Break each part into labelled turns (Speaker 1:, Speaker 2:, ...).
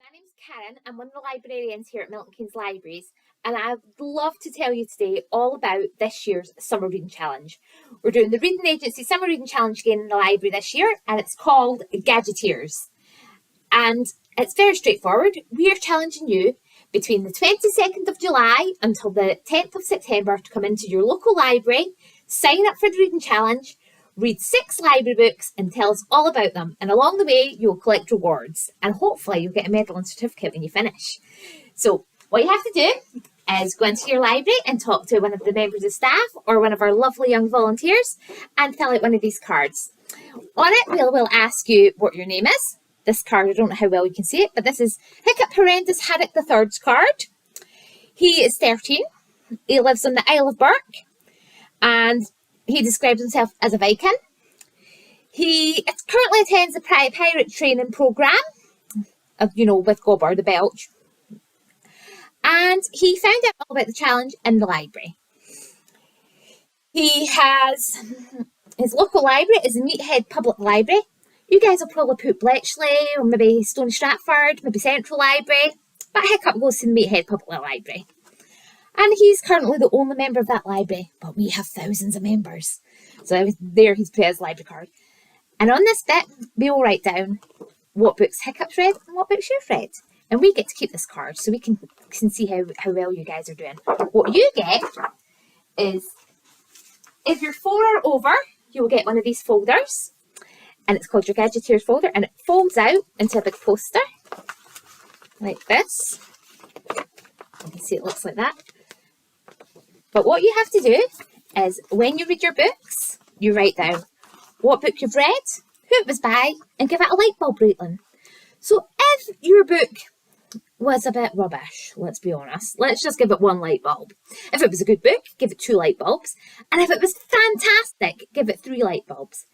Speaker 1: My name's Karen. I'm one of the librarians here at Milton Keynes Libraries, and I'd love to tell you today all about this year's Summer Reading Challenge. We're doing the Reading Agency Summer Reading Challenge again in the library this year, and it's called Gadgeteers. And it's very straightforward. We are challenging you between the 22nd of July until the 10th of September to come into your local library, sign up for the Reading Challenge, read 6 library books and tell us all about them. And along the way, you'll collect rewards and hopefully you'll get a medal and certificate when you finish. So what you have to do is go into your library and talk to one of the members of staff or one of our lovely young volunteers and fill out one of these cards. On it, we'll ask you what your name is. This card, I don't know how well you can see it, but this is Hiccup Horrendous Haddock III's card. He is 13. He lives on the Isle of Burke. And he describes himself as a Viking. He currently attends the pirate training programme, with Gobber the Belch. And he found out all about the challenge in the library. He has, his local library is the Meathead Public Library. You guys will probably put Bletchley or maybe Stony Stratford, maybe Central Library. But Hiccup goes to the Meathead Public Library. And he's currently the only member of that library, but we have thousands of members. So there he's put his library card. And on this bit, we will write down what books Hiccup's read and what books you've read. And we get to keep this card so we can see how well you guys are doing. What you get is, if you're 4 or over, you'll get one of these folders. And it's called your Gadgeteers folder. And it folds out into a big poster, like this. You can see it looks like that. But what you have to do is when you read your books, you write down what book you've read, who it was by, and give it a light bulb rating. So if your book was a bit rubbish, let's be honest, let's just give it 1 light bulb. If it was a good book, give it 2 light bulbs. And if it was fantastic, give it 3 light bulbs.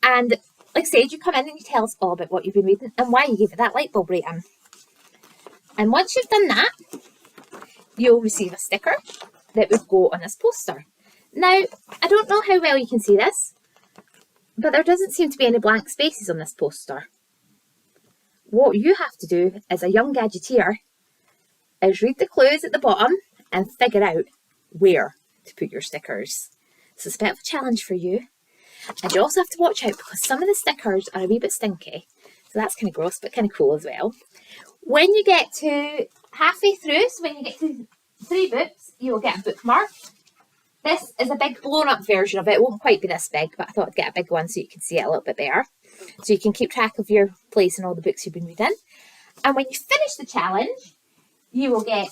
Speaker 1: And like I said, you come in and you tell us all about what you've been reading and why you gave it that light bulb rating. And once you've done that, you'll receive a sticker that would go on this poster. Now, I don't know how well you can see this, but there doesn't seem to be any blank spaces on this poster. What you have to do as a young gadgeteer is read the clues at the bottom and figure out where to put your stickers. So it's a bit of a challenge for you. And you also have to watch out because some of the stickers are a wee bit stinky. So that's kind of gross, but kind of cool as well. When you get to halfway through, so when you get to 3 books, you will get a bookmark. This is a big blown up version of it. It won't quite be this big, but I thought I'd get a big one so you can see it a little bit better. So you can keep track of your place and all the books you've been reading. And when you finish the challenge, you will get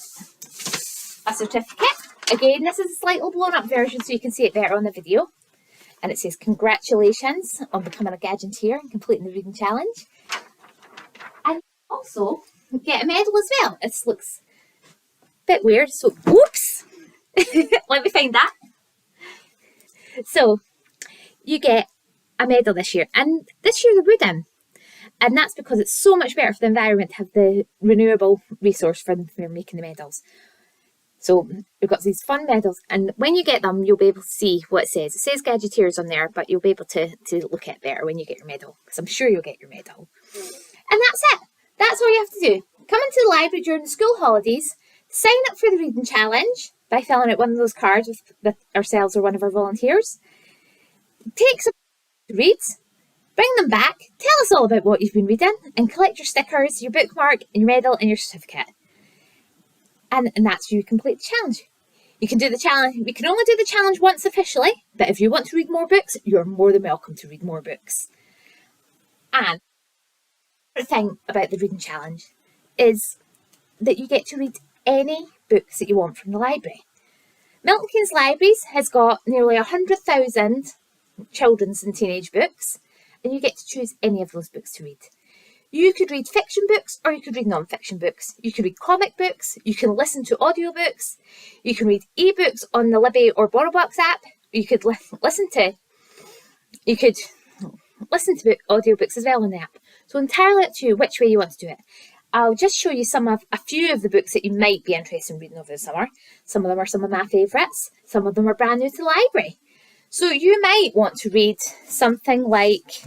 Speaker 1: a certificate. Again, this is a slightly blown up version so you can see it better on the video. And it says, congratulations on becoming a Gadgeteer and completing the reading challenge. And also get a medal as well. This looks bit weird, so oops. Let me find that. So you get a medal this year, and this year they're wooden, and that's because it's so much better for the environment to have the renewable resource for making the medals. So we've got these fun medals, and when you get them, you'll be able to see what it says. It says Gadgeteers on there, but you'll be able to look at it better when you get your medal, because I'm sure you'll get your medal. And that's it. That's all you have to do. Come into the library during the school holidays, sign up for the reading challenge by filling out one of those cards with ourselves or one of our volunteers. Take some to read, bring them back, tell us all about what you've been reading, and collect your stickers, your bookmark, and your medal, and your certificate. And that's you complete the challenge. You can do the challenge. We can only do the challenge once officially, but if you want to read more books, you're more than welcome to read more books. And the thing about the reading challenge is that you get to read any books that you want from the library. Milton Keynes Libraries has got nearly 100,000 children's and teenage books, and you get to choose any of those books to read. You could read fiction books or you could read non-fiction books. You can read comic books, you can listen to audiobooks, you can read ebooks on the Libby or BorrowBox app, you could listen to audiobooks as well on the app. So entirely up to you which way you want to do it. I'll just show you a few of the books that you might be interested in reading over the summer. Some of them are some of my favourites. Some of them are brand new to the library. So you might want to read something like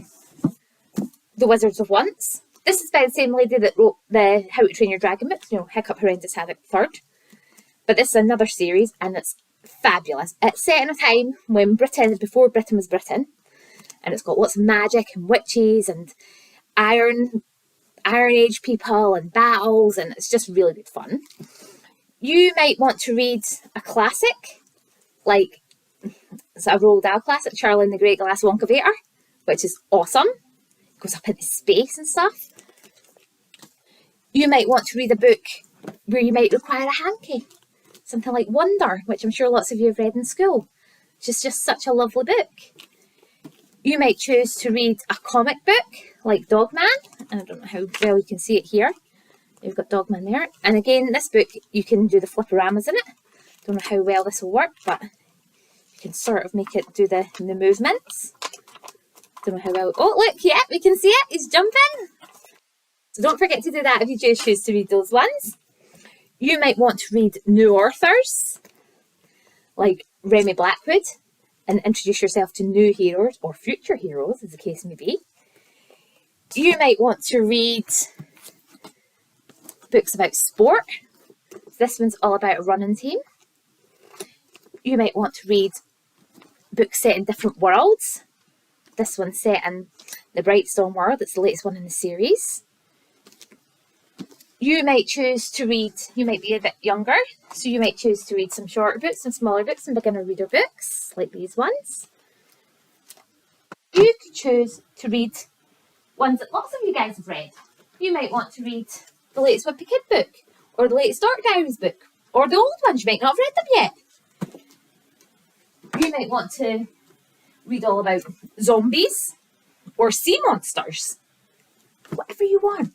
Speaker 1: The Wizards of Once, This is by the same lady that wrote the How to Train Your Dragon books, you know, Hiccup, Horrendous, Havoc, Third. But this is another series, and it's fabulous. It's set in a time when before Britain was Britain, and it's got lots of magic and witches and Iron Age people and battles, and it's just really good fun. You might want to read a classic, like it's a Roald Dahl classic, Charlie and the Great Glass Wonkavator, which is awesome. It goes up into space and stuff. You might want to read a book where you might require a hanky. Something like Wonder, which I'm sure lots of you have read in school. It's just such a lovely book. You might choose to read a comic book like Dogman. I don't know how well you can see it here. You've got Dogman there. And again, this book, you can do the fliporamas in it. Don't know how well this will work, but you can sort of make it do the movements. Don't know how well. Oh, look, yeah, we can see it. He's jumping. So don't forget to do that if you choose to read those ones. You might want to read new authors like Remy Blackwood and introduce yourself to new heroes or future heroes, as the case may be. You might want to read books about sport. This one's all about a running team. You might want to read books set in different worlds. This one's set in the Brightstorm world. It's the latest one in the series. You might choose to read, you might be a bit younger, so you might choose to read some shorter books, some smaller books, and beginner reader books, like these ones. You could choose to read ones that lots of you guys have read. You might want to read the latest Wimpy Kid book, or the latest Dark Diaries book, or the old ones. You might not have read them yet. You might want to read all about zombies, or sea monsters. Whatever you want.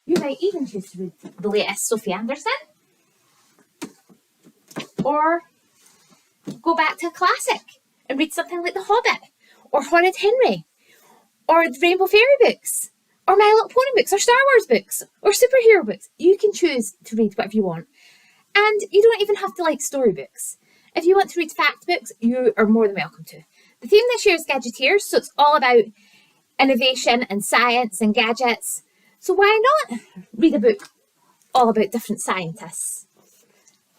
Speaker 1: You might even choose to read the latest Sophie Anderson, or go back to a classic and read something like The Hobbit, or Horrid Henry, or the Rainbow Fairy books, or My Little Pony books, or Star Wars books, or superhero books. You can choose to read whatever you want. And you don't even have to like storybooks. If you want to read fact books, you are more than welcome to. The theme this year is Gadgeteers, so it's all about innovation and science and gadgets. So why not read a book all about different scientists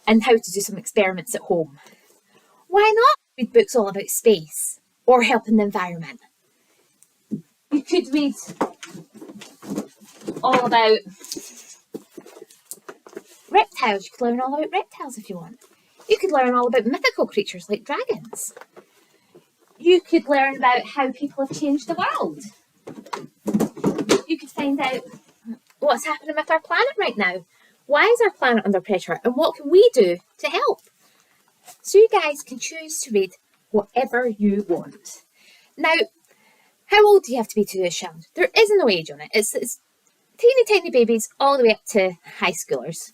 Speaker 1: and how to do some experiments at home? Why not read books all about space or helping the environment? You could read all about reptiles. You could learn all about reptiles if you want. You could learn all about mythical creatures like dragons. You could learn about how people have changed the world. You could find out what's happening with our planet right now. Why is our planet under pressure? And what can we do to help? So you guys can choose to read whatever you want. Now, how old do you have to be to do this challenge? There is no age on it. It's teeny tiny babies all the way up to high schoolers.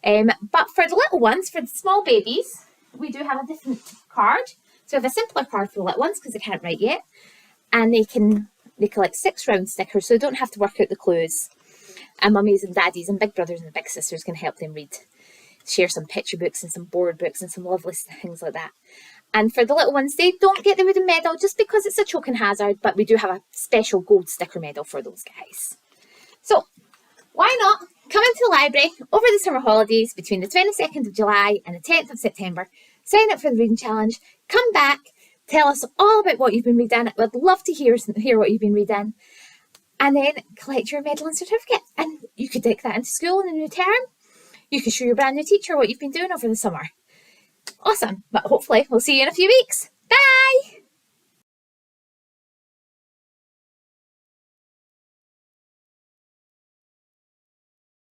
Speaker 1: But for the little ones, for the small babies, we do have a different card. So we have a simpler card for the little ones because they can't write yet. And they collect 6 round stickers, so they don't have to work out the clues. And mummies and daddies and big brothers and big sisters can help them read. Share some picture books and some board books and some lovely things like that. And for the little ones, they don't get the wooden medal just because it's a choking hazard, but we do have a special gold sticker medal for those guys. So, why not come into the library over the summer holidays between the 22nd of July and the 10th of September, sign up for the reading challenge, come back, tell us all about what you've been reading. We'd love to hear what you've been reading. And then collect your medal and certificate. And you could take that into school in the new term. You could show your brand new teacher what you've been doing over the summer. Awesome. But hopefully we'll see you in a few weeks.